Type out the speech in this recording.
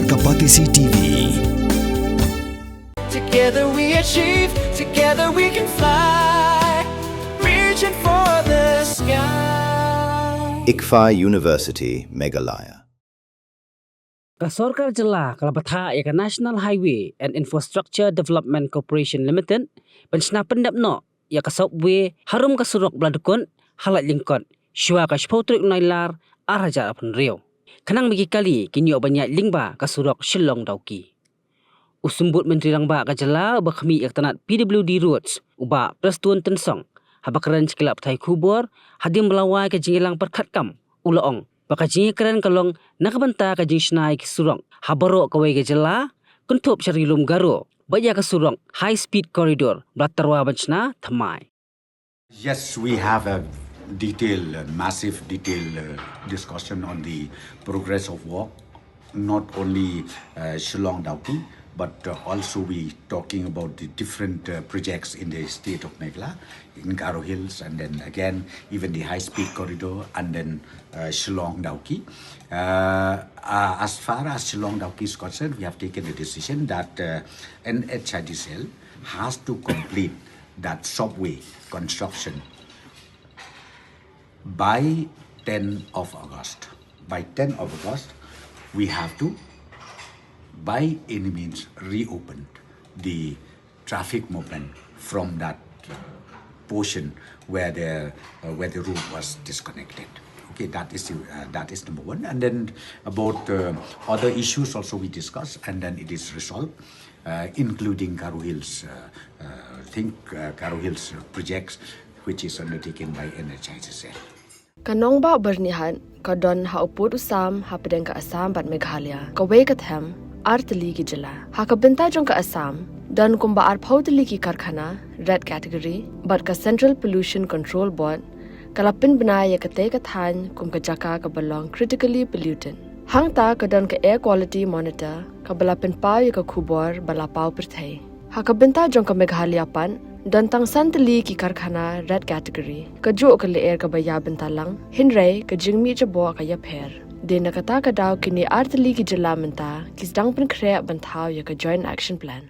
Kapatisi TV. Together we achieve, together we can fly, reaching for the sky. ICFA University, Meghalaya. Kasorkar jela kalapatha ya National Highway and Infrastructure Development Corporation Limited pensna pendapno ya ka subway harum kasurok bladukon halat lingkot syua ka spotrik nailar araja apun rio kanang bagi kali kini banyak lingba kasurok Shillong Dauki usumbut menteri rangba ka jela bakhmi yak tanat PWD roads uba prestun tensong habakaran cikilap thai kubor hadim melawai ka jingilang perkhatkam ulaong baka jingiran kalong nakabanta ka jingsnai kisurong habaro kawai ka jela kuntup syarilum garo baya kasurong high speed corridor blatarwa banchna thamai. Yes, we have a massive detailed discussion on the progress of work, not only Shillong Dauki, but also we talking about the different projects in the state of Meghalaya, in Garo Hills, and then again even the high-speed corridor, and then Shillong Dauki. As far as Shillong Dauki is concerned, we have taken a decision that NHIDCL has to complete that subway construction by 10 of August. By 10 of August, we have to, by any means, reopen the traffic movement from that portion where the route was disconnected. Okay, that is number one. And then about other issues also we discussed, and then it is resolved, including Garo Hills. Garo Hills projects, which is undertaken by NHIDCL. Kanong ba bernihan kadon hauput usam hapadeng ka Assam bat Meghalaya kawai katham artali ki jala hakabenta jong ka Assam dan kumba arpautali ki karkhana red category bat ka Central Pollution Control Board kalapin banaya kate kathan kum ka jaka ka balong critically pollutant hangta kadon ka air quality monitor ka balapin pau ya ka khubor balapau perthai hakabenta jong ka Meghalaya pan dan tang santali ki karkhana red category ka jo ka leer ka baya bentalang hinrai ka jingmi jabo ka yapher de nakata ka daw kini artali ki jala menta kisdang pen khre banthaw ya ka joint action plan